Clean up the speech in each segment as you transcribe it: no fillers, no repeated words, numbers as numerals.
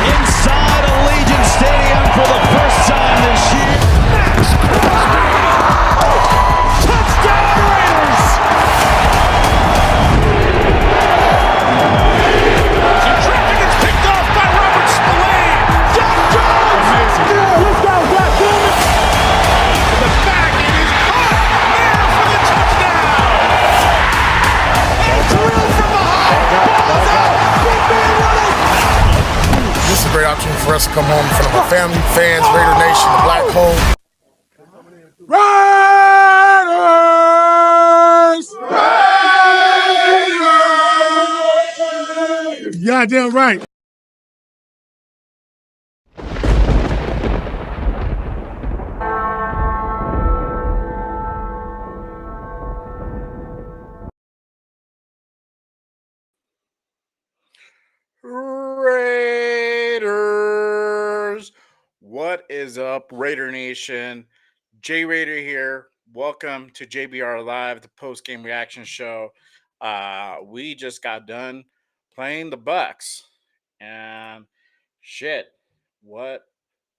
Inside Allegiant Stadium for the first time this year. Max Crosby! Touchdown Raiders! And traffic is picked off by Robert Spillane. Josh Jones! Amazing. Let's go, Josh Jones! To the back, it is caught there for the touchdown! And drilled from behind! Ball's out! Big man running! This is a great opportunity for us to come home in front of our family, fans, Raider Nation, the Black Hole. Raiders! Goddamn right. Raiders, what is up, Raider Nation? J Raider here. Welcome to JBR Live, the post-game reaction show. We just got done playing the Bucs, and shit, what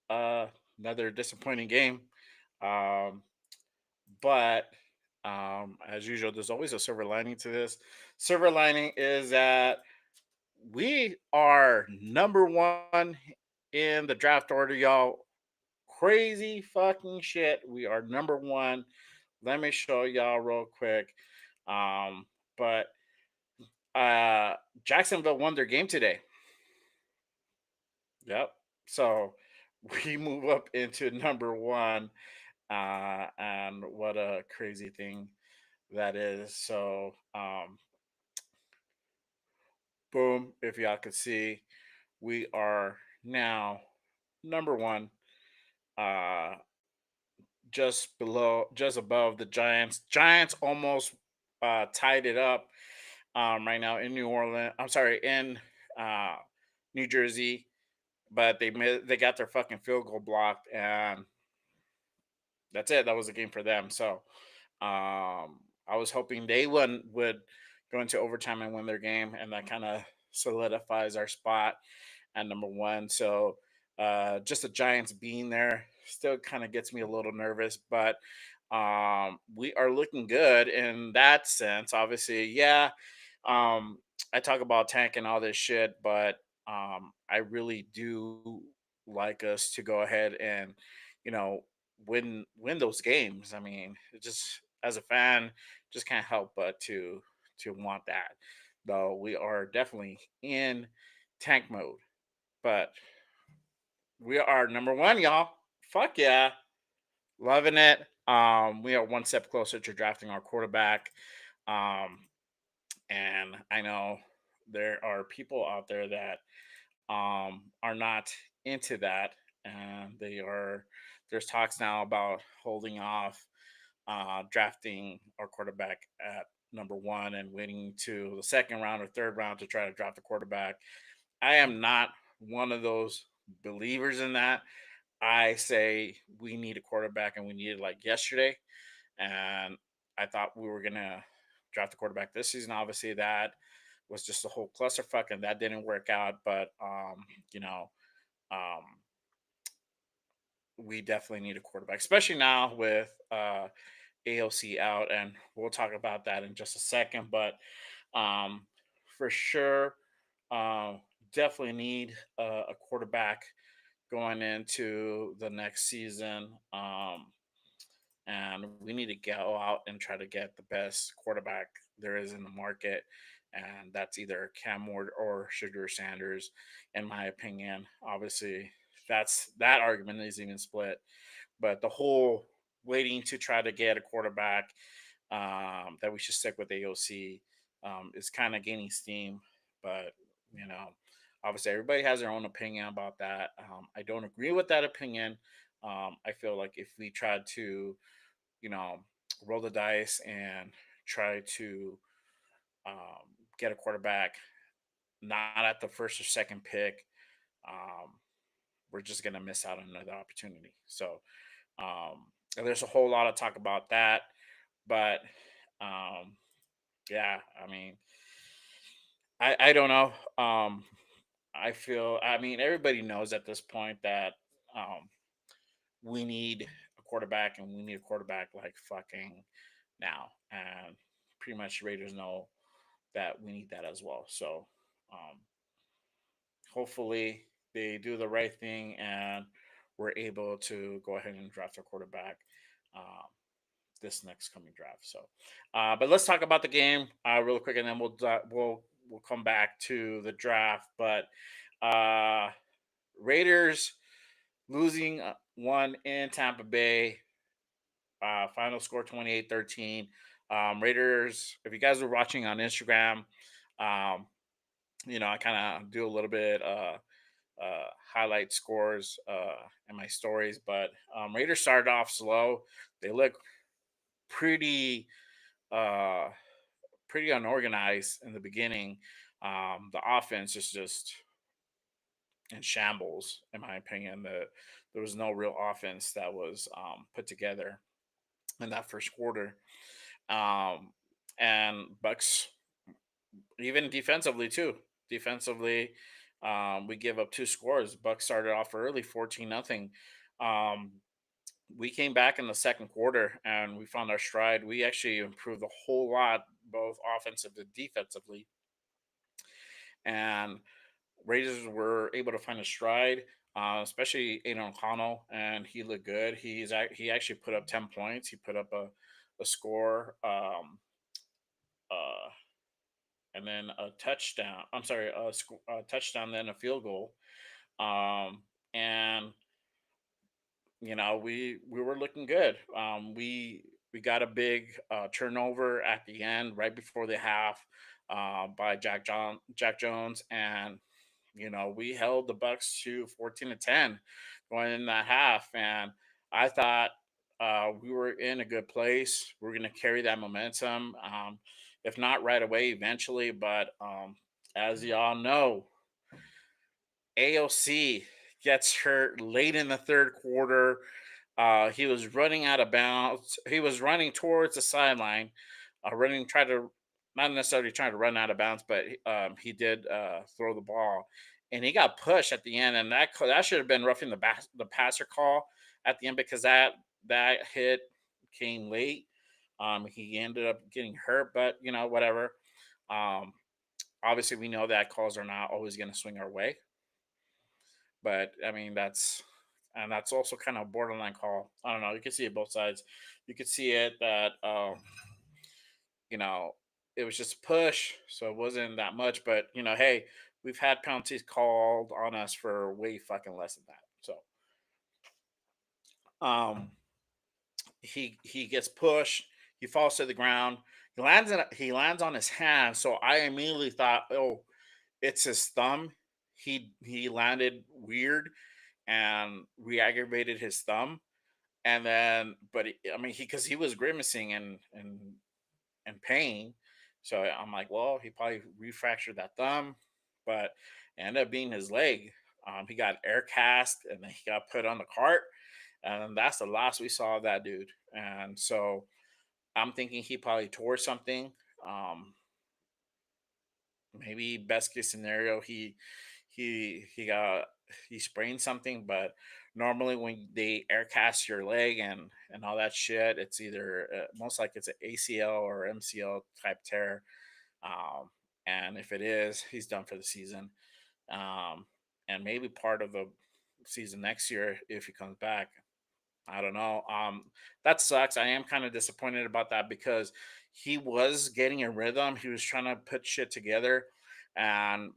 another disappointing game. But as usual, there's always a silver lining to this. Silver lining is that we are number one in the draft order, y'all. Crazy fucking shit. We are number one. Let me show y'all real quick. But Jacksonville won their game today. Yep. So we move up into number one. And what a crazy thing that is. So boom, if y'all could see, we are now number one, just above the Giants. Giants almost tied it up right now in in New Jersey, but they got their fucking field goal blocked, and that's it. That was the game for them. So I was hoping they would go into overtime and win their game, and that kind of solidifies our spot at number one. So just the Giants being there still kind of gets me a little nervous, but we are looking good in that sense. Obviously, yeah. I talk about tank and all this shit, but I really do like us to go ahead and, you know, win those games. I mean, it just as a fan, just can't help but to want that. Though we are definitely in tank mode, but we are number one, y'all. Fuck yeah. Loving it. We are one step closer to drafting our quarterback. Um, and I know there are people out there that are not into that, and there's talks now about holding off drafting our quarterback at number one and waiting to the second round or third round to try to draft a quarterback. I am not one of those believers in that. I say we need a quarterback, and we need it like yesterday. And I thought we were gonna draft a quarterback this season. Obviously, that was just a whole clusterfuck, and that didn't work out. But um, we definitely need a quarterback, especially now with AOC out, and we'll talk about that in just a second. But um, for sure, uh, definitely need a quarterback going into the next season. And we need to go out and try to get the best quarterback there is in the market. And that's either Cam Ward or Sugar Sanders, in my opinion. Obviously, that argument is even split. But the whole waiting to try to get a quarterback that we should stick with AOC is kind of gaining steam. But, you know, obviously everybody has their own opinion about that. I don't agree with that opinion. I feel like if we tried to, you know, roll the dice and try to get a quarterback, not at the first or second pick, um, we're just gonna miss out on another opportunity. So and there's a whole lot of talk about that, but um, yeah, I mean, I don't know. I feel, I mean, everybody knows at this point that um, we need a quarterback, and we need a quarterback like fucking now. And pretty much Raiders know that we need that as well. So um, hopefully they do the right thing and we're able to go ahead and draft a quarterback this next coming draft. So, but let's talk about the game real quick, and then we'll come back to the draft. But uh, Raiders losing one in Tampa Bay. Final score 28-13. Raiders, if you guys are watching on Instagram, um, I kind of do a little bit highlight scores in my stories, but Raiders started off slow. They look pretty uh, pretty unorganized in the beginning. The offense is just in shambles, in my opinion. There was no real offense that was put together in that first quarter. Um, and Bucks, even defensively too. Defensively, we give up two scores. Bucks started off early, 14-0. Um, we came back in the second quarter and we found our stride. We actually improved a whole lot, both offensively and defensively. And Raiders were able to find a stride, especially Aiden O'Connell, and he looked good. He actually put up 10 points. He put up a score, uh, and then a touchdown. I'm sorry, a touchdown, then a field goal. And we were looking good. We got a big turnover at the end, right before the half, by Jack Jones, and we held the Bucks to 14-10 going in that half, and I thought we were in a good place. We're going to carry that momentum, if not right away, eventually. But as y'all know, AOC gets hurt late in the third quarter. He was running out of bounds. He was running towards the sideline, try to not necessarily trying to run out of bounds, but he did throw the ball, and he got pushed at the end, and that should have been roughing the passer call at the end, because that hit came late. He ended up getting hurt, but whatever. Um, Obviously, we know that calls are not always going to swing our way, but I mean that's also kind of a borderline call. I don't know. You can see it both sides. You could see it that you know it was just a push, so it wasn't that much. But hey, we've had penalties called on us for way fucking less than that. So um, he gets pushed. He falls to the ground. He lands on his hand. So I immediately thought, oh, it's his thumb. He landed weird and re-aggravated his thumb. And then, I mean, because he was grimacing and pain. So I'm like, well, he probably refractured that thumb, but it ended up being his leg. He got air cast and then he got put on the cart. And that's the last we saw of that dude. And so I'm thinking he probably tore something. Um, Maybe best case scenario, he sprained something. But normally when they air cast your leg and all that shit, it's either most like it's an ACL or MCL type tear. um and if it is, he's done for the season, um and maybe part of the season next year if he comes back. I don't know. That sucks. I am kind of disappointed about that because he was getting a rhythm. He was trying to put shit together, and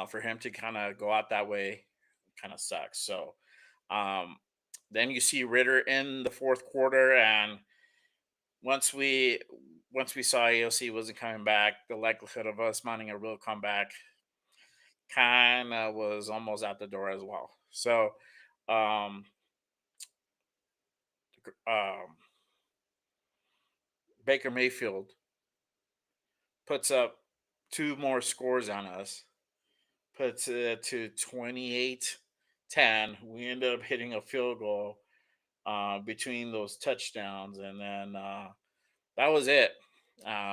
for him to kind of go out that way, kind of sucks. So, um, then you see Ritter in the fourth quarter, and once we once we saw AOC wasn't coming back, the likelihood of us mounting a real comeback kind of was almost out the door as well. So, um, um, Baker Mayfield puts up two more scores on us, puts it to 28-10. We ended up hitting a field goal between those touchdowns, and then that was it.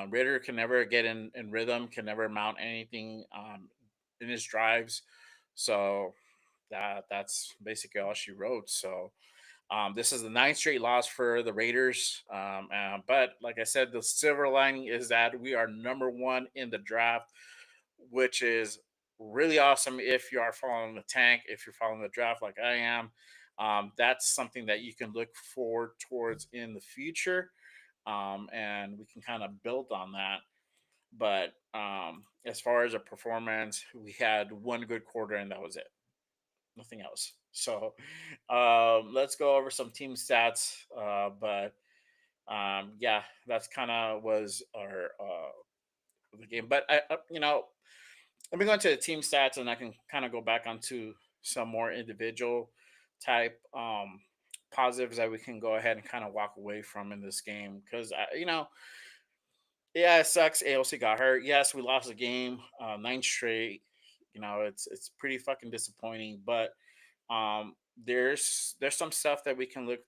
Ritter can never get in rhythm, can never mount anything in his drives. So that's basically all she wrote. So this is the ninth straight loss for the Raiders. But like I said, the silver lining is that we are number one in the draft, which is really awesome if you are following the tank, if you're following the draft like I am. That's something that you can look forward towards in the future. And we can kind of build on that. But as far as a performance, we had one good quarter and that was it. Nothing else. So let's go over some team stats. But yeah, that's kind of was our the game. But let me go into the team stats, and I can kind of go back onto some more individual type positives that we can go ahead and kind of walk away from in this game because yeah, it sucks. AOC got hurt. Yes, we lost the game, nine straight. It's pretty fucking disappointing. But there's some stuff that we can look,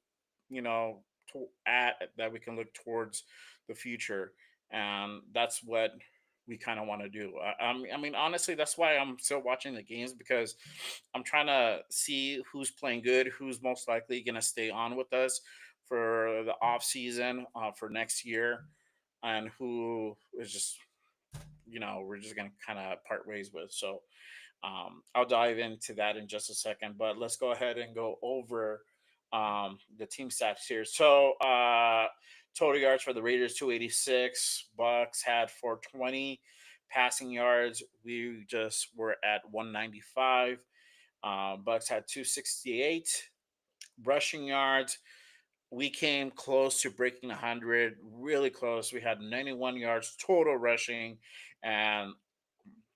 at that we can look towards the future, and that's what we kind of want to do. I mean, honestly, that's why I'm still watching the games because I'm trying to see who's playing good, who's most likely going to stay on with us for the off season for next year, and who is just we're just gonna kind of part ways with. So I'll dive into that in just a second, but let's go ahead and go over the team stats here. So total yards for the Raiders 286, Bucks had 420, passing yards we just were at 195. Bucks had 268 rushing yards. We came close to breaking 100, really close. We had 91 yards total rushing, and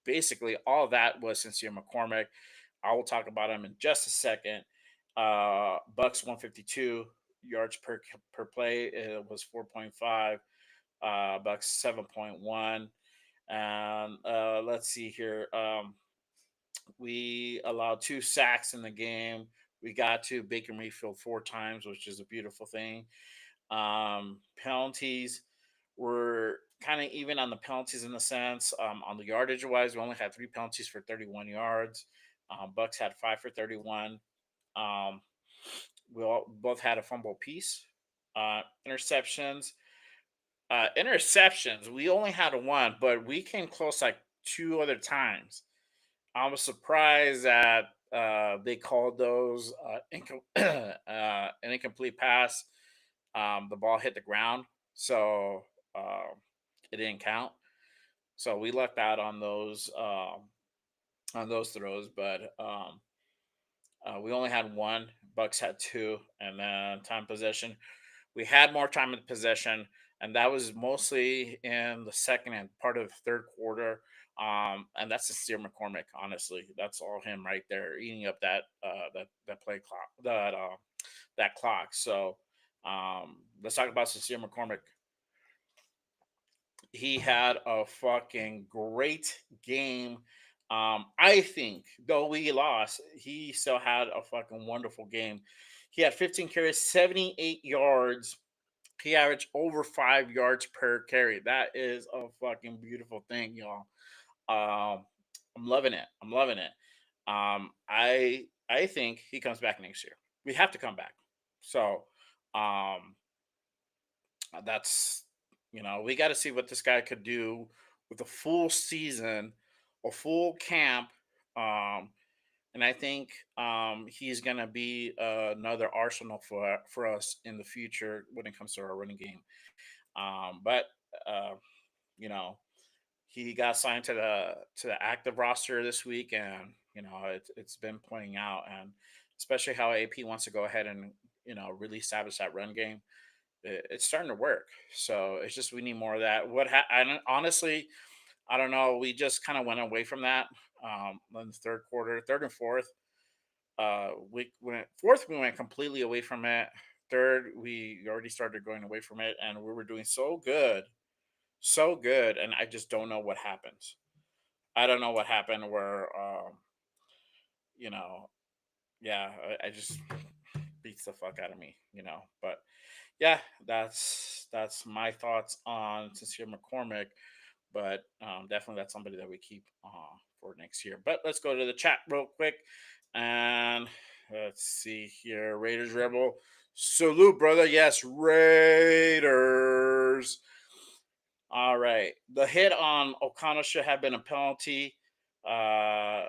basically all of that was Sincere McCormick. I will talk about him in just a second. Bucks 152 yards per play. It was 4.5. Bucks 7.1. And let's see here. We allowed two sacks in the game. We got to Baker Mayfield four times, which is a beautiful thing. Penalties were kind of even on the penalties in the sense. On the yardage wise, we only had three penalties for 31 yards. Bucks had five for 31. Um, we all both had a fumble piece. Interceptions. Interceptions. We only had one, but we came close like two other times. I was surprised that they called those an incomplete pass. The ball hit the ground, so it didn't count. So we lucked out on those throws, but we only had one. Bucks had two, and then time possession. We had more time in possession, and that was mostly in the second and part of the third quarter. And that's Sincere McCormick. Honestly, that's all him right there, eating up that play clock, that clock. So let's talk about Sincere McCormick. He had a fucking great game. I think though we lost, he still had a fucking wonderful game. He had 15 carries, 78 yards. He averaged over 5 yards per carry. That is a fucking beautiful thing, y'all. I'm loving it. I'm loving it. I think he comes back next year. We have to come back. So um, that's we got to see what this guy could do with a full season, a full camp. Um, and I think he's gonna be another arsenal for us in the future when it comes to our running game. But uh, you know, he got signed to the active roster this week, and it's been playing out, and especially how AP wants to go ahead and really establish that run game. It's starting to work. So it's just we need more of that. Honestly, I don't know. We just kind of went away from that in the third quarter, third and fourth. We went fourth. We went completely away from it. Third, we already started going away from it, and we were doing so good, and I just don't know what happens. I don't know what happened where you know, yeah, I just beats the fuck out of me, But yeah, that's my thoughts on Sincere McCormick. But definitely that's somebody that we keep for next year. But let's go to the chat real quick, and let's see here. Raiders Rebel, salute, brother. Yes, Raiders. All right, the hit on O'Connell should have been a penalty. Uh,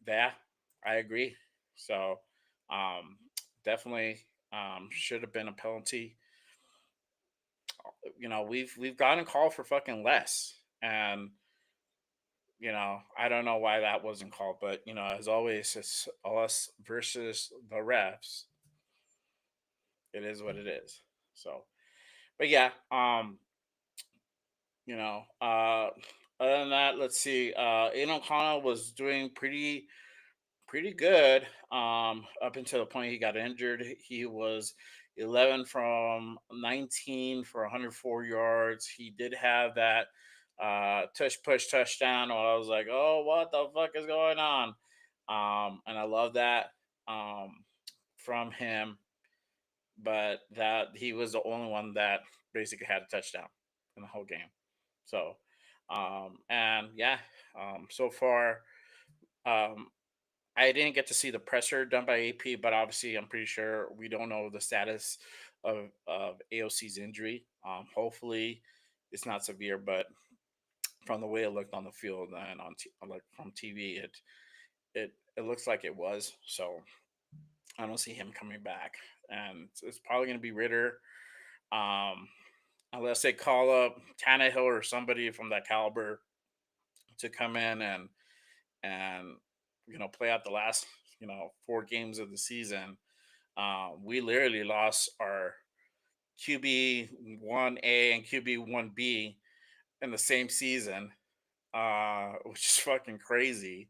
yeah, I agree. So, um, definitely should have been a penalty. We've gotten called for fucking less, and I don't know why that wasn't called, but as always, it's us versus the refs. It is what it is. So, but yeah, you know, uh, other than that, let's see. Aiden O'Connell was doing pretty good up until the point he got injured. He was 11 from 19 for 104 yards. He did have that touch push touchdown. Where I was like, oh, what the fuck is going on? And I love that from him. But that he was the only one that basically had a touchdown in the whole game. So, and yeah, so far, um, I didn't get to see the presser done by AP, but obviously, I'm pretty sure we don't know the status of AOC's injury. Hopefully, it's not severe, but from the way it looked on the field and like from TV, it looks like it was. So I don't see him coming back, and it's probably going to be Ritter, um, unless they call up Tannehill or somebody from that caliber to come in and play out the last 4 games of the season. We literally lost our QB1A and QB1B in the same season, which is fucking crazy.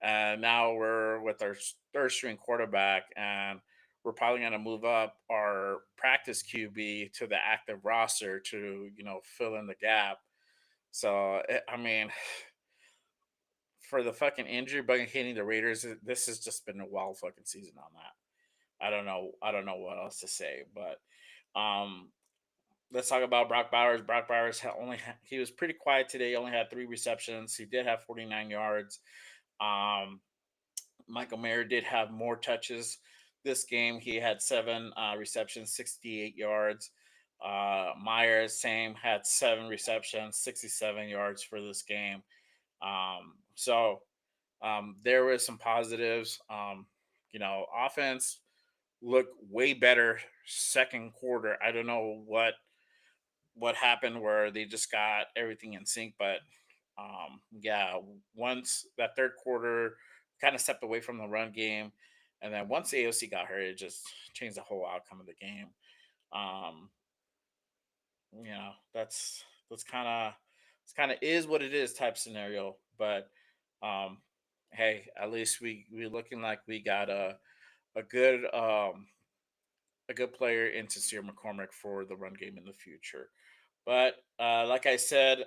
And now we're with our third string quarterback, and we're probably going to move up our practice QB to the active roster to fill in the gap. So I mean, for the fucking injury bug hitting the Raiders, this has just been a wild fucking season on that. I don't know. I don't know what else to say, but let's talk about Brock Bowers. Brock Bowers he was pretty quiet today. He only had 3 receptions. He did have 49 yards. Um, Michael Mayer did have more touches this game. He had 7 receptions, 68 yards. Myers, same, had 7 receptions, 67 yards for this game. So there was some positives. Offense looked way better second quarter. I don't know what happened where they just got everything in sync, but yeah, once that third quarter kind of stepped away from the run game, and then once AOC got hurt, it just changed the whole outcome of the game. Um, that's kind of is what it is type scenario, but um, hey, at least we looking like we got a good a good player in Sincere McCormick for the run game in the future. But like I said,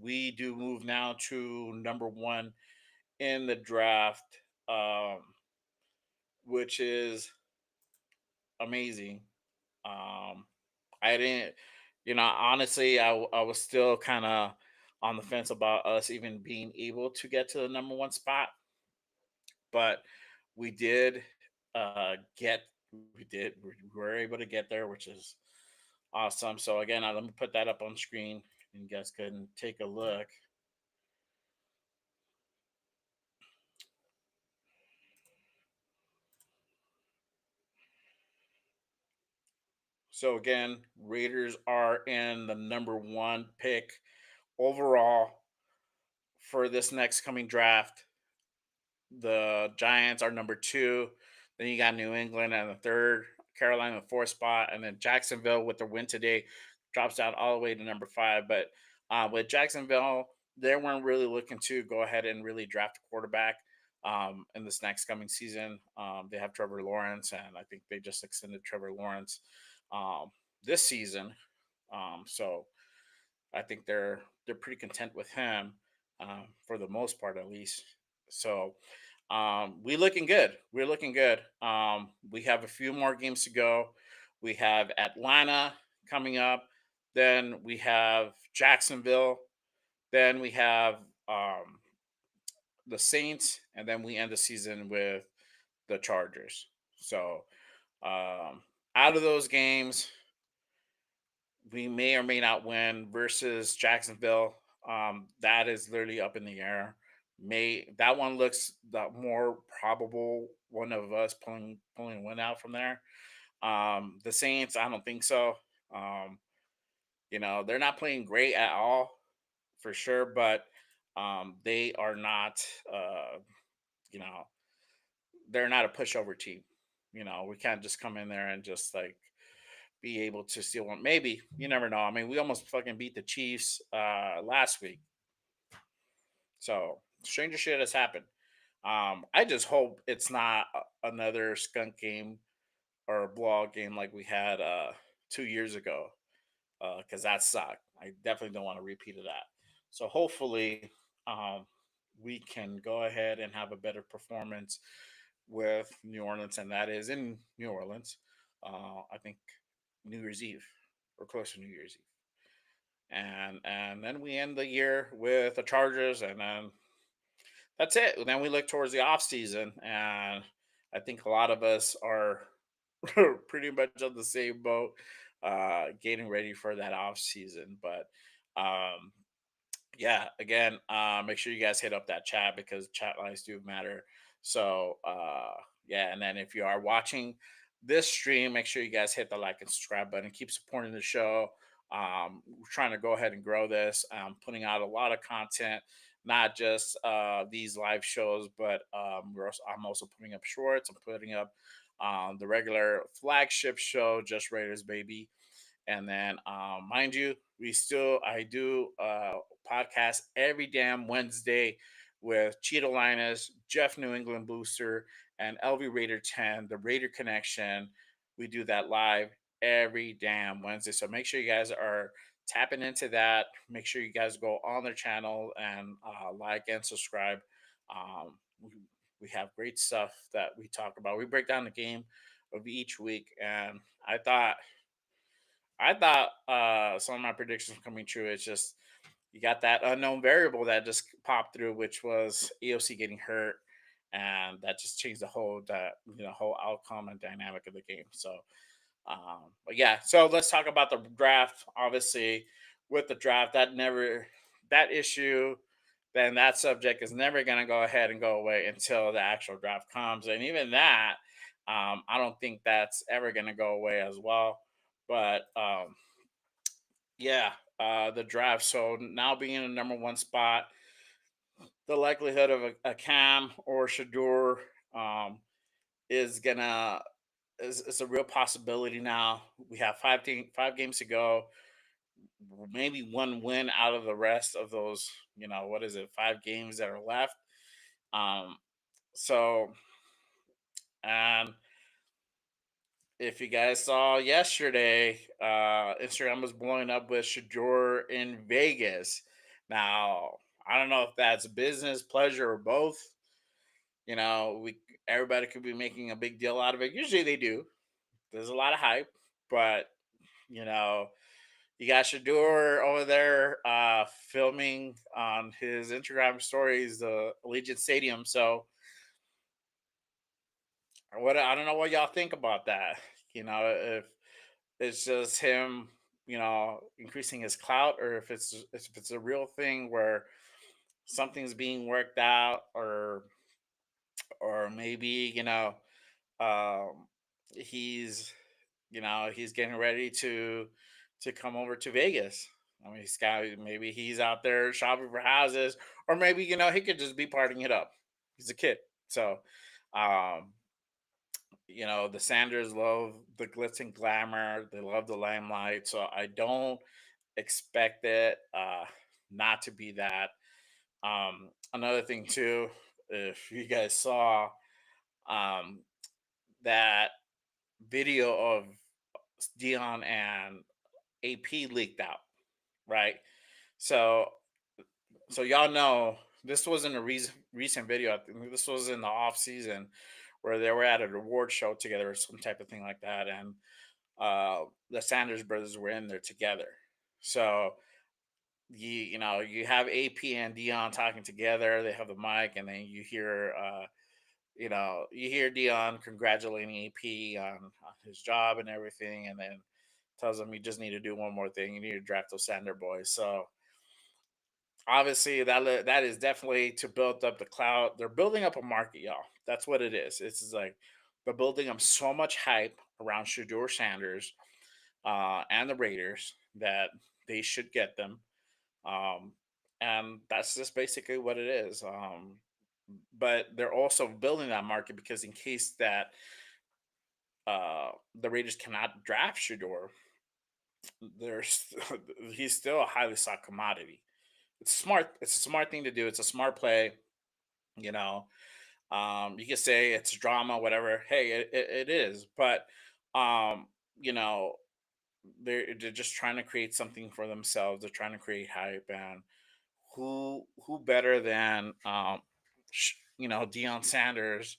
we do move now to number one in the draft, um, which is amazing. I didn't, honestly, I was still kind of on the fence about us even being able to get to the number one spot, but we did get, we were able to get there, which is awesome. So again, let me put that up on screen, and you guys can take a look. So again, Raiders are in the number one pick overall for this next coming draft. The Giants are number two. Then you got New England and the third, Carolina the fourth spot, and then Jacksonville with their win today drops down all the way to number five. But with Jacksonville, they weren't really looking to go ahead and really draft a quarterback in this next coming season. They have Trevor Lawrence, and I think they just extended Trevor Lawrence um, this season. So I think they're pretty content with him. for the most part, at least. So we looking good. We're looking good. We have a few more games to go. We have Atlanta coming up. Then we have Jacksonville. Then we have um, the Saints, and then we end the season with the Chargers. So out of those games, we may or may not win versus Jacksonville. That is literally up in the air. May that one looks the more probable one of us pulling one out from there. The Saints, I don't think so. Um, they're not playing great at all for sure, but they are not. You know, they're not a pushover team. We can't just come in there and just like be able to steal one. Maybe you never know. I mean, we almost fucking beat the Chiefs last week, so stranger shit has happened. I just hope it's not another skunk game or a blowout game like we had 2 years ago, because that sucked. I definitely don't want to repeat of that. So hopefully, um, we can go ahead and have a better performance with New Orleans, and that is in New Orleans. I think New Year's Eve or close to New Year's Eve, and then we end the year with the Chargers, and then that's it. Then we look towards the off season, and I think a lot of us are pretty much on the same boat, getting ready for that off season. But um, yeah, again, make sure you guys hit up that chat because chat lines do matter. So yeah, and then if you are watching this stream, make sure you guys hit the like and subscribe button. Keep supporting the show. We're trying to go ahead and grow this. Putting out a lot of content, not just these live shows, but I'm also putting up shorts. I'm putting up the regular flagship show, Just Raiders Baby. And then, mind you, I do podcast every damn Wednesday with Cheeto Linus, Jeff New England Booster, and LV Raider 10, the Raider Connection. We do that live every damn Wednesday. So make sure you guys are tapping into that. Make sure you guys go on their channel and like and subscribe. We have great stuff that we talk about. We break down the game of each week, and I thought some of my predictions coming true. It's just you got that unknown variable that just popped through, which was EOC getting hurt, and that just changed the whole outcome and dynamic of the game. So, but yeah, so let's talk about the draft. Obviously, with the draft, that issue, then that subject is never going to go ahead and go away until the actual draft comes, and even that, I don't think that's ever going to go away as well. But yeah, the draft. So now being in the number one spot, the likelihood of a Cam or Shadur um, is gonna is a real possibility now. We have 5 games to go. Maybe one win out of the rest of those. What is it? 5 games that are left. Um, so and if you guys saw yesterday, Instagram was blowing up with Shadur in Vegas. Now, I don't know if that's business, pleasure, or both. We everybody could be making a big deal out of it. Usually they do. There's a lot of hype, but you know, you got Shadur over there filming on his Instagram stories, the Allegiant Stadium. So what I don't know what y'all think about that. If it's just him, increasing his clout, or if it's a real thing where something's being worked out, or maybe um, he's getting ready to come over to Vegas. I mean, maybe he's out there shopping for houses, or maybe he could just be partying it up. He's a kid, so um, the Sanders love the glitz and glamour. They love the limelight. So I don't expect it not to be that. Another thing too, if you guys saw um, that video of Dion and AP leaked out, right? So So y'all know this wasn't a recent video. I think this was in the off season where they were at a reward show together or some type of thing like that, and the Sanders brothers were in there together. So you have AP and Dion talking together. They have the mic, and then you hear Dion congratulating AP on his job and everything, and then tells him you just need to do one more thing. You need to draft those Sander boys. So obviously that is definitely to build up the cloud. They're building up a market, y'all. That's what it is. It's just like they're building up so much hype around Shador Sanders and the Raiders that they should get them. Um, and that's just basically what it is. But they're also building that market because in case that the Raiders cannot draft Shador, there's he's still a highly sought commodity. It's smart. It's a smart thing to do. It's a smart play. You know, you can say it's drama, whatever. Hey, it is, but um, you know, they're just trying to create something for themselves. They're trying to create hype, and who better than Deion Sanders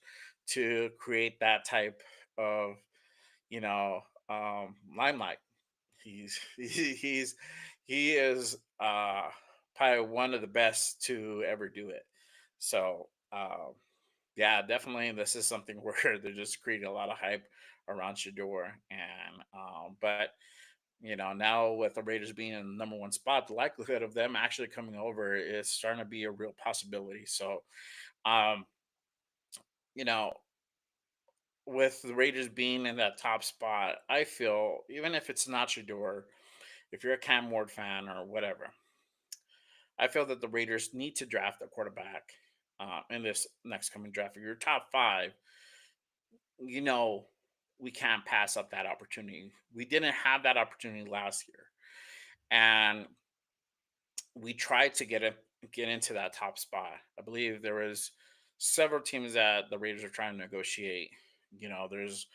to create that type of you know limelight. He's he is probably one of the best to ever do it. So yeah, definitely this is something where they're just creating a lot of hype around Shador, and but now with the Raiders being in the number one spot, the likelihood of them actually coming over is starting to be a real possibility. So, um, you know, with the Raiders being in that top spot, I feel even if it's not Shador, if you're a Cam Ward fan or whatever, I feel that the Raiders need to draft a quarterback in this next coming draft. If you're top five, you know we can't pass up that opportunity. We didn't have that opportunity last year, and we tried to get into that top spot. I believe there was several teams that the Raiders are trying to negotiate. There's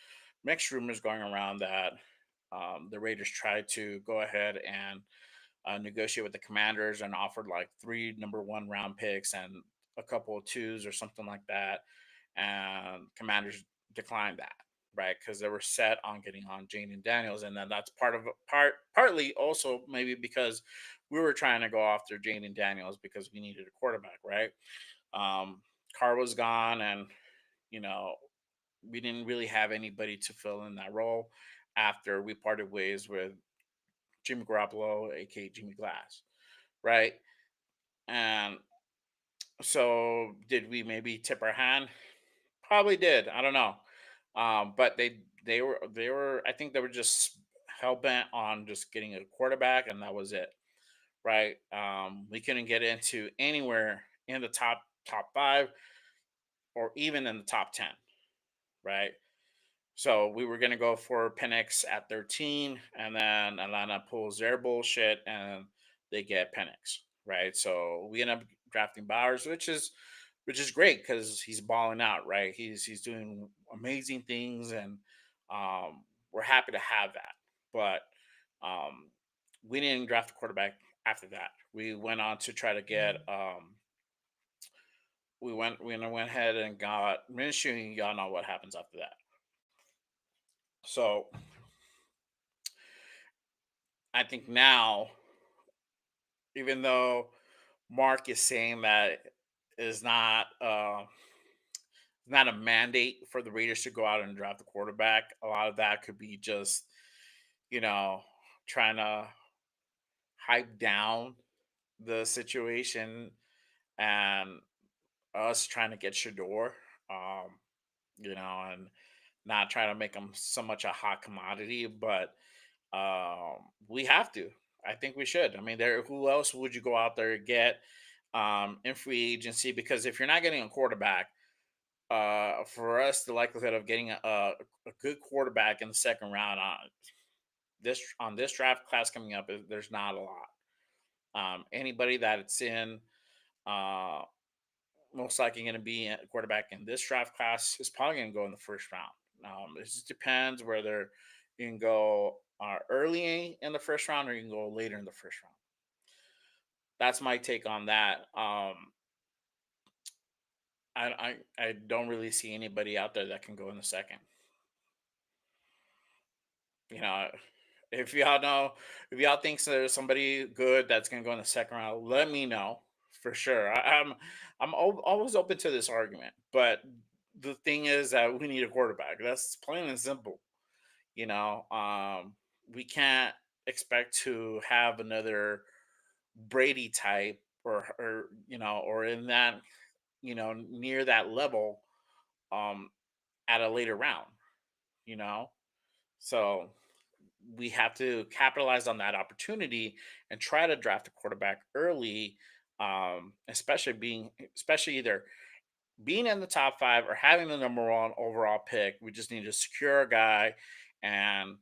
mixed rumors going around that the Raiders tried to go ahead and negotiate with the Commanders and offered like three number one round picks and a couple of twos or something like that, and Commanders declined that, right? Because they were set on getting on Jaden Daniels, and then that's partly also maybe because we were trying to go after Jaden Daniels because we needed a quarterback, right? Um, Carr was gone, and you know we didn't really have anybody to fill in that role after we parted ways with Jimmy Garoppolo, aka Jimmy Glass, right? And so, did we maybe tip our hand? Probably did. I don't know. But they were. I think they were just hell bent on just getting a quarterback, and that was it, right? We couldn't get into anywhere in the top five or even in the top 10, right? So we were gonna go for Penix at 13, and then Atlanta pulls their bullshit and they get Penix, right? So we end up drafting Bowers, which is great because he's balling out, right? He's doing amazing things, and we're happy to have that. But um, we didn't draft a quarterback after that. We went on to try to get we went ahead and got Minshew. Y'all know what happens after that. So I think now, even though Mark is saying that is not a mandate for the Raiders to go out and draft the quarterback, a lot of that could be just you know trying to hype down the situation and us trying to get Shador, and not trying to make him so much a hot commodity, but we have to. I think we should. I mean, who else would you go out there and get in free agency? Because if you're not getting a quarterback, for us, the likelihood of getting a good quarterback in the second round on this draft class coming up, there's not a lot. Anybody that it's in, uh, most likely going to be a quarterback in this draft class is probably going to go in the first round. It just depends whether you can go early in the first round or you can go later in the first round. that's my take on that. I don't really see anybody out there that can go in the second. You know, if y'all know, if y'all think there's somebody good that's gonna go in the second round, let me know for sure. Always open to this argument, but the thing is that we need a quarterback. That's plain and simple. You know, we can't expect to have another Brady type or or in that near that level um at a later round. You know, so we have to capitalize on that opportunity and try to draft a quarterback early, especially either being in the top five or having the number one overall pick. We just need to secure a guy and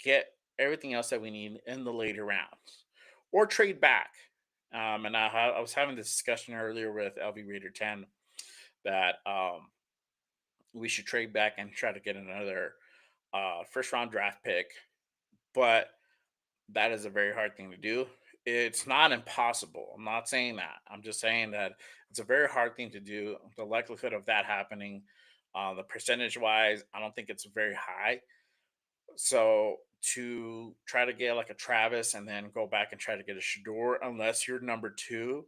get everything else that we need in the later rounds or trade back. And I was having this discussion earlier with LV Raider 10 that we should trade back and try to get another first round draft pick, but that is a very hard thing to do. It's not impossible. I'm not saying that. I'm just saying that it's a very hard thing to do. The likelihood of that happening, the percentage wise, I don't think it's very high. So to try to get like a Travis and then go back and try to get a Shador, unless you're number two,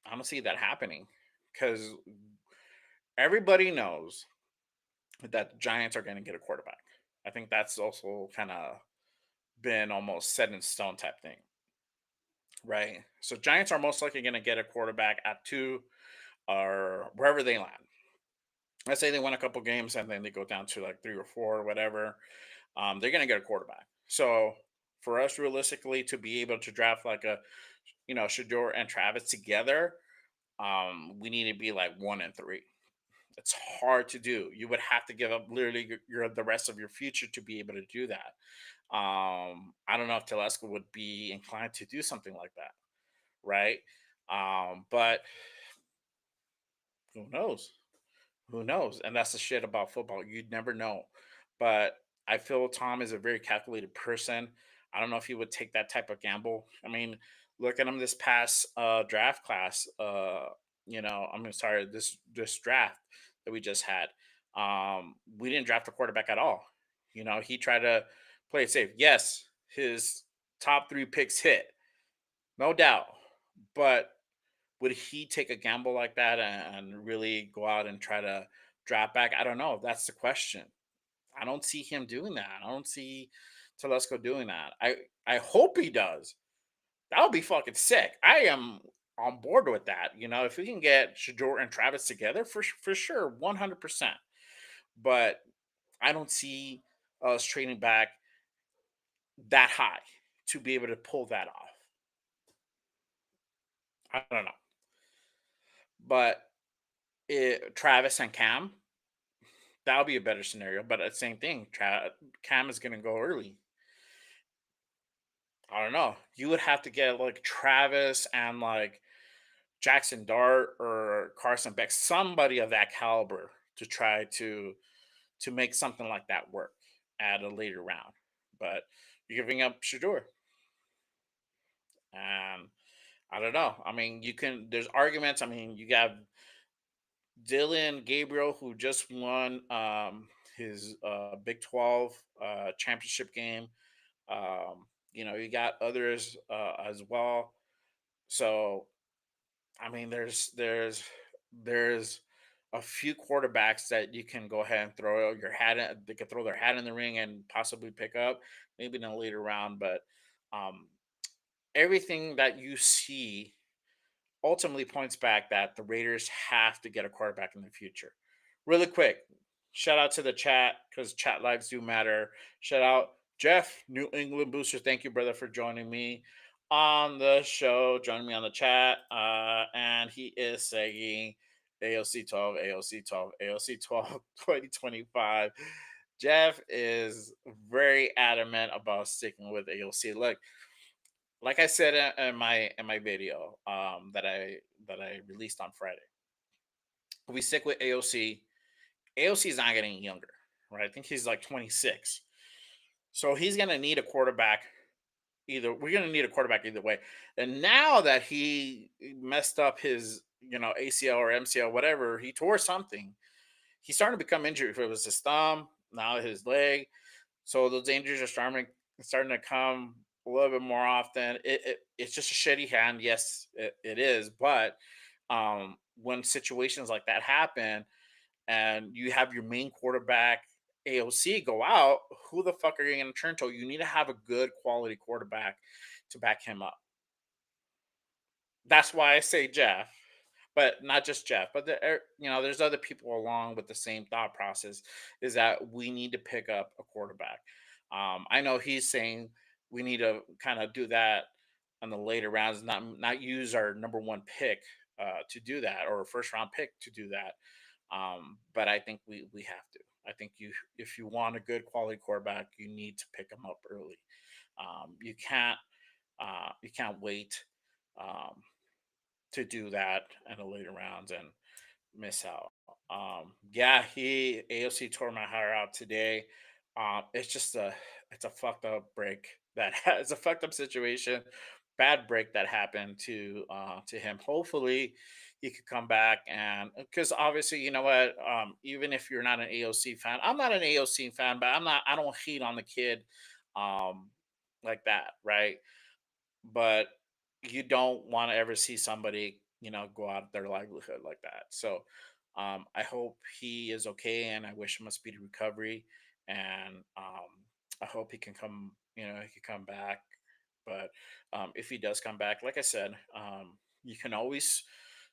I don't see that happening because everybody knows that the Giants are going to get a quarterback. I think that's also kind of been almost set in stone type thing, right? So Giants are most likely going to get a quarterback at two or wherever they land. Let's say they win a couple games and then they go down to like three or four or whatever. They're going to get a quarterback. So for us, realistically, to be able to draft like a Shador and Travis together, we need to be like 1 and 3. It's hard to do. You would have to give up literally the rest of your future to be able to do that. I don't know if Telesco would be inclined to do something like that, right? But who knows? Who knows? And that's the shit about football. You'd never know. But I feel Tom is a very calculated person. I don't know if he would take that type of gamble. I mean, look at him this past draft class. I'm sorry, this draft that we just had. We didn't draft a quarterback at all. He tried to play it safe. Yes, his top three picks hit, no doubt. But would he take a gamble like that and really go out and try to drop back? I don't know. That's the question. I don't see him doing that. I don't see Telesco doing that. I hope he does. That would be fucking sick. I am on board with that. If we can get Shador and Travis together for sure, 100%. But I don't see us trading back that high to be able to pull that off. I don't know. But Travis and Cam, that would be a better scenario. But the same thing, Cam is going to go early. I don't know. You would have to get like Travis and like Jackson Dart or Carson Beck, somebody of that caliber to try to make something like that work at a later round. But you're giving up Shador. And I don't know. I mean, there's arguments. I mean, you got Dylan Gabriel, who just won his Big 12 championship game. You got others as well. So, I mean, there's a few quarterbacks that you can go ahead and throw your hat in. They could throw their hat in the ring and possibly pick up, maybe in a later round. But um, everything that you see ultimately points back that the Raiders have to get a quarterback in the future. Really quick, shout out to the chat because chat lives do matter. Shout out Jeff, New England Booster. Thank you, brother, for joining me on the show, joining me on the chat. And he is saying AOC 12, AOC 12, AOC 12, 2025. Jeff is very adamant about sticking with AOC. Look, like I said in my video that I released on Friday, we stick with AOC. AOC is not getting younger, right? I think he's like 26, so he's gonna need a quarterback we're gonna need a quarterback either way. And now that he messed up his, ACL or MCL, whatever, he tore something. He's starting to become injured. If it was his thumb, now his leg. So those injuries are starting to come a little bit more often. It's just a shitty hand. Yes, it is. But when situations like that happen, and you have your main quarterback AOC go out, who the fuck are you going to turn to? You need to have a good quality quarterback to back him up. That's why I say Jeff, but not just Jeff, but there's other people along with the same thought process. Is that we need to pick up a quarterback. I know he's saying we need to kind of do that in the later rounds, not use our number one pick to do that, or a first round pick to do that. But I think we have to. I think if you want a good quality quarterback, you need to pick them up early. You can't wait um, to do that in the later rounds and miss out. Yeah, he AOC tore my hair out today. It's a fucked up break it's a fucked up situation, bad break that happened to him. Hopefully, he could come back, and because obviously, you know what, even if you're not an AOC fan, I'm not an AOC fan, but I don't hate on the kid, um, like that, right? But you don't want to ever see somebody, go out of their livelihood like that. So I hope he is okay, and I wish him a speedy recovery. And I hope he can come back. But if he does come back, like I said, you can always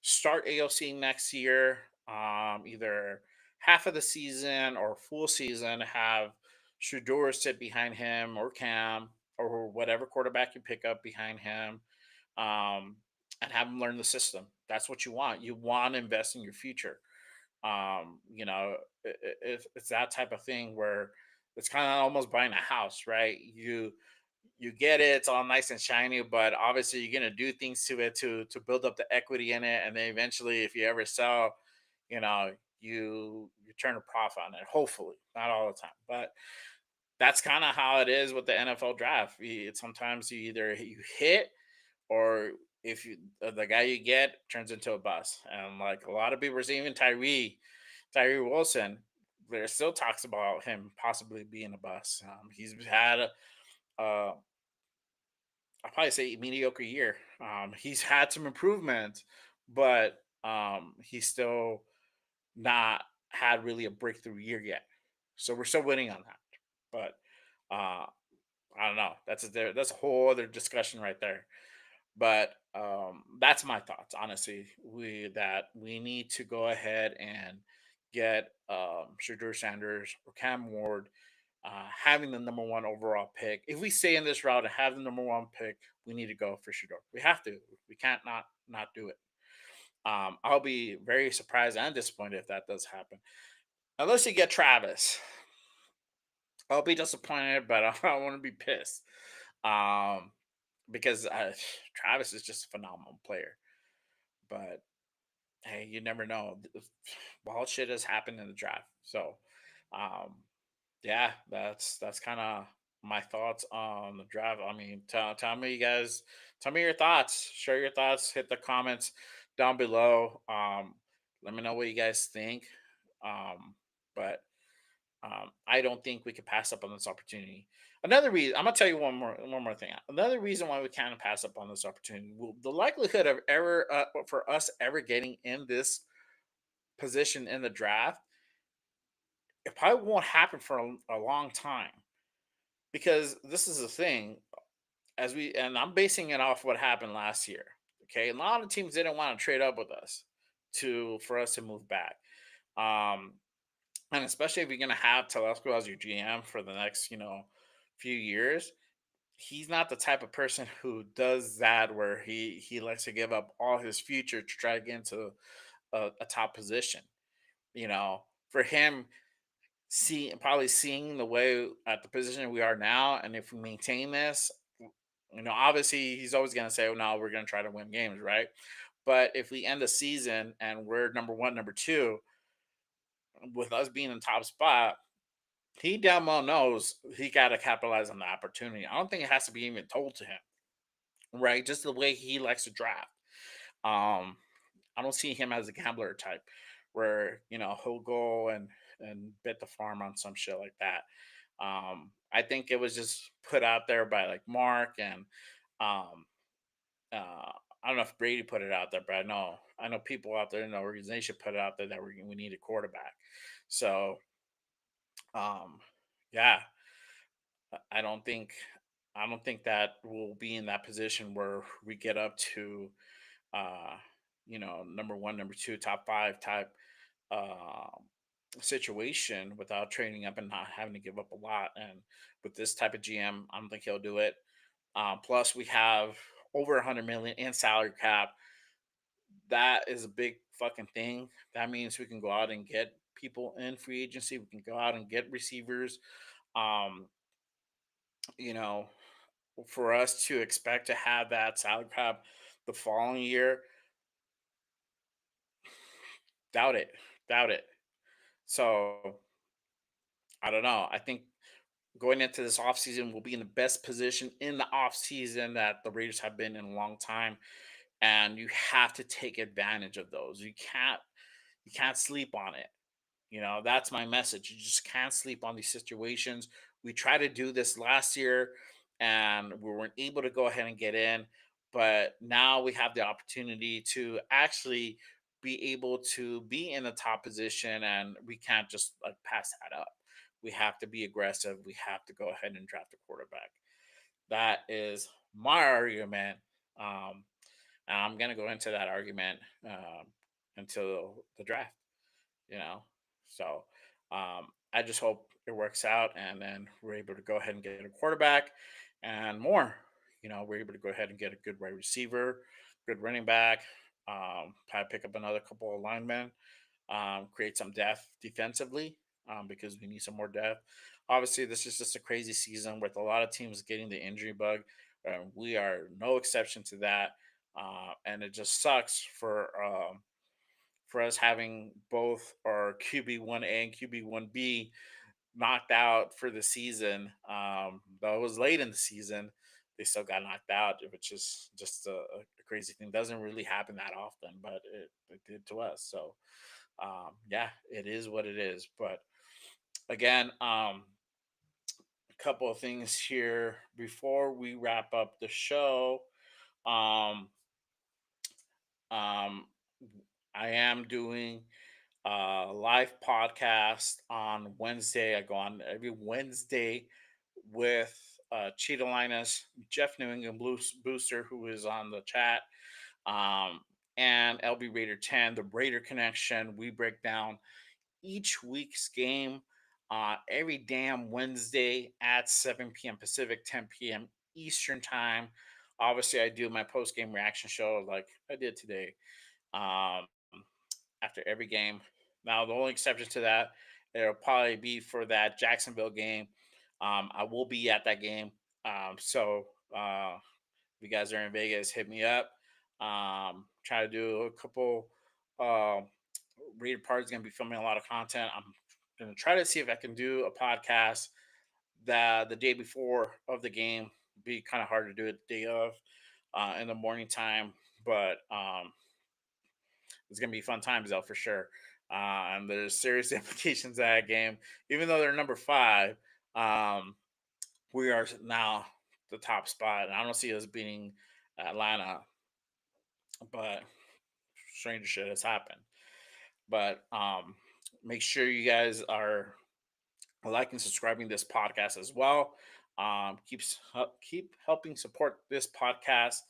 start AOC next year, either half of the season or full season. Have Shador sit behind him, or Cam, or whatever quarterback you pick up behind him, um, and have him learn the system. That's what you want. You want to invest in your future. It's that type of thing where it's kind of almost buying a house, right? You get it, it's all nice and shiny, but obviously you're gonna do things to it to build up the equity in it, and then eventually, if you ever sell, you turn a profit on it. Hopefully, not all the time, but that's kind of how it is with the NFL draft. Sometimes you hit, or if the guy you get turns into a bust. And like a lot of people are saying, even Tyree Wilson, there still talks about him possibly being a bust. He's had uh, I'll probably say mediocre year. He's had some improvements, but he's still not had really a breakthrough year yet. So we're still waiting on that. But uh, I don't know. That's a whole other discussion right there. But that's my thoughts. Honestly, we need to go ahead and get Shadur Sanders or Cam Ward, having the number one overall pick. If we stay in this route and have the number one pick, we need to go for Shador. We have to. We can't not do it. I'll be very surprised and disappointed if that does happen. Unless you get Travis, I'll be disappointed, but I want to be pissed. Um, because Travis is just a phenomenal player. But hey, you never know. Wild shit has happened in the draft. So, um, yeah, that's kind of my thoughts on the draft. I mean, tell me your thoughts. Share your thoughts. Hit the comments down below. Let me know what you guys think. Um, but I don't think we could pass up on this opportunity. Another reason, I'm gonna tell you one more thing. Another reason why we can't pass up on this opportunity, the likelihood of ever for us ever getting in this position in the draft, it probably won't happen for a long time, because this is the thing. And I'm basing it off what happened last year. Okay, a lot of teams didn't want to trade up with us for us to move back. Um, and especially if you're gonna have Telesco as your GM for the next, few years, he's not the type of person who does that, where he likes to give up all his future to try to get into a top position. For him, seeing the way at the position we are now, and if we maintain this, obviously he's always gonna say, "Oh, no, we're gonna try to win games, right?" But if we end the season and we're number one, number two, with us being in top spot, he damn well knows he got to capitalize on the opportunity. I don't think it has to be even told to him, right? Just the way he likes to draft. Um, I don't see him as a gambler type, where he'll go and bet the farm on some shit like that. I think it was just put out there by like Mark and um, I don't know if Brady put it out there, but I know people out there in the organization put it out there that we need a quarterback. So um, yeah, I don't think that we'll be in that position where we get up to uh, number one, number two, top five type um situation without trading up and not having to give up a lot. And with this type of GM, I don't think he'll do it. Plus, we have over 100 million in salary cap. That is a big fucking thing. That means we can go out and get people in free agency. We can go out and get receivers. Um, you know, for us to expect to have that salary cap the following year, doubt it. Doubt it. So I don't know. I think going into this offseason, we'll be in the best position in the offseason that the Raiders have been in a long time. And you have to take advantage of those. You can't sleep on it. That's my message. You just can't sleep on these situations. We tried to do this last year and we weren't able to go ahead and get in, but now we have the opportunity to actually be able to be in the top position, and we can't just like pass that up. We have to be aggressive. We have to go ahead and draft a quarterback. That is my argument. Um, and I'm going to go into that argument until the draft you know. So I just hope it works out, and then we're able to go ahead and get a quarterback and more. We're able to go ahead and get a good wide receiver, good running back, probably pick up another couple of linemen, create some depth defensively because we need some more depth. Obviously, this is just a crazy season with a lot of teams getting the injury bug. We are no exception to that. And it just sucks for us having both our QB1A and QB1B knocked out for the season. Though it was late in the season, they still got knocked out, which is just a crazy thing. Doesn't really happen that often, but it did to us. So, yeah, it is what it is. But again, a couple of things here before we wrap up the show. Um, um, I am doing live podcast on Wednesday. I go on every Wednesday with Cheetah Linus, Jeff New England Blues Booster, who is on the chat, um, and LB Raider 10, the Raider Connection. We break down each week's game every damn Wednesday at 7 p.m. Pacific, 10 p.m. Eastern Time. Obviously, I do my post game reaction show like I did today. Um, after every game. Now, the only exception to that, it'll probably be for that Jacksonville game. I will be at that game. So if you guys are in Vegas, hit me up. Try to do a couple. Uh, Reader Party's going to be filming a lot of content. I'm going to try to see if I can do a podcast the day before of the game. Be kind of hard to do it the day of in the morning time, but it's gonna be fun times though for sure. And there's serious implications of that game. Even though they're number five, um, we are now the top spot. And I don't see us beating Atlanta, but stranger shit has happened. But make sure you guys are liking, subscribing this podcast as well. Keep helping support this podcast,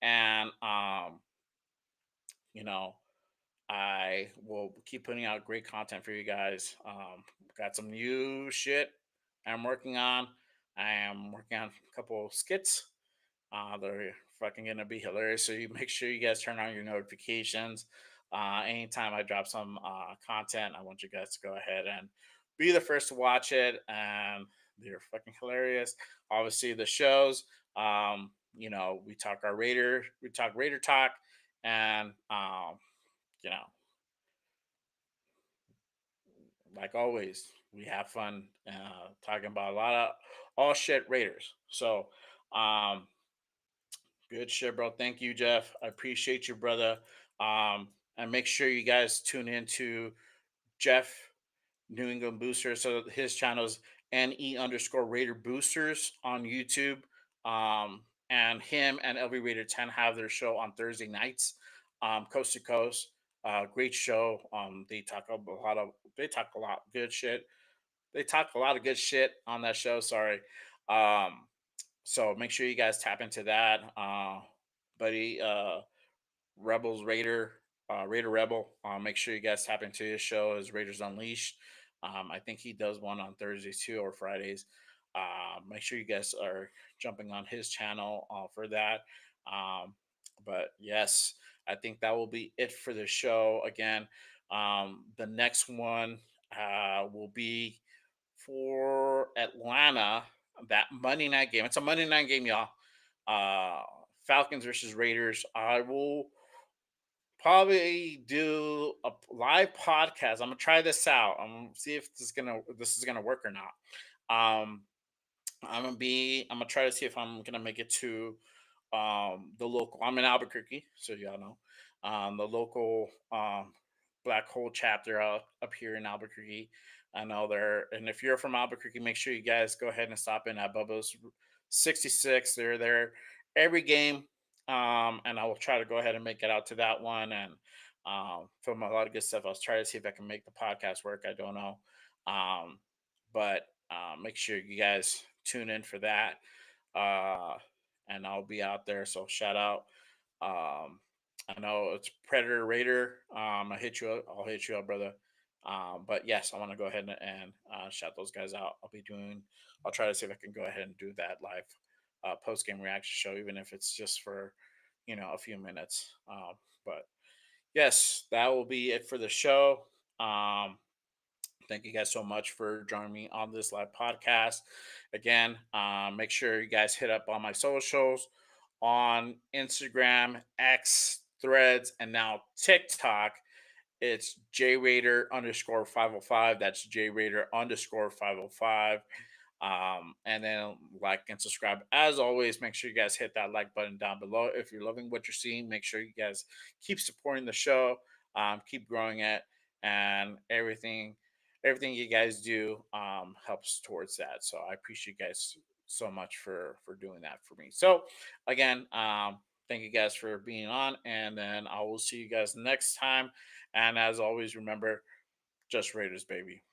and you know I will keep putting out great content for you guys. Got some new shit I'm working on. I am working on a couple of skits. They're fucking gonna be hilarious. So you make sure you guys turn on your notifications. Anytime I drop some content, I want you guys to go ahead and be the first to watch it. And they're fucking hilarious. Obviously, the shows. We talk Raider talk, and you know like always, we have fun talking about a lot of all shit Raiders. So, um, good shit, bro. Thank you, Jeff. I appreciate you, brother. And make sure you guys tune into Jeff New England Boosters. So his channel's NE_Raider Boosters on YouTube. And him and LV Raider 10 have their show on Thursday nights, coast to coast. Great show. They talk a lot good shit. They talk a lot of good shit on that show. Sorry. Um, so make sure you guys tap into that. Buddy, Rebels Raider, Raider Rebel. Make sure you guys tap into his show, his Raiders Unleashed. I think he does one on Thursdays too or Fridays. Make sure you guys are jumping on his channel for that. Um, but yes, I think that will be it for the show. Again, the next one will be for Atlanta. That Monday night game. It's a Monday night game, y'all. Uh, Falcons versus Raiders. I will probably do a live podcast. I'm gonna try this out. I'm gonna see if this is gonna work or not. Um, I'm gonna try to see if I'm gonna make it to the local. I'm in Albuquerque, so y'all know the local black hole chapter up here in Albuquerque. I know there, and if you're from Albuquerque, make sure you guys go ahead and stop in at Bubba's 66. They're there every game, and I will try to go ahead and make it out to that one and film a lot of good stuff. I'll try to see if I can make the podcast work. I don't know, um, but make sure you guys tune in for that. Uh, and I'll be out there. So shout out. Um, I know it's Predator Raider. I hit you up. I'll hit you up, brother. But yes, I want to go ahead and shout those guys out. I'll try to see if I can go ahead and do that live post game reaction show, even if it's just for, a few minutes. But yes, that will be it for the show. Thank you guys so much for joining me on this live podcast. Again, make sure you guys hit up on my socials on Instagram, X, Threads, and now TikTok. It's JRaider_505. That's JRaider_505. And then like and subscribe. As always, make sure you guys hit that like button down below. If you're loving what you're seeing, make sure you guys keep supporting the show, keep growing it, and everything you guys do helps towards that. So I appreciate you guys so much for doing that for me. So again, thank you guys for being on, and then I will see you guys next time. And as always, remember, just Raiders, baby.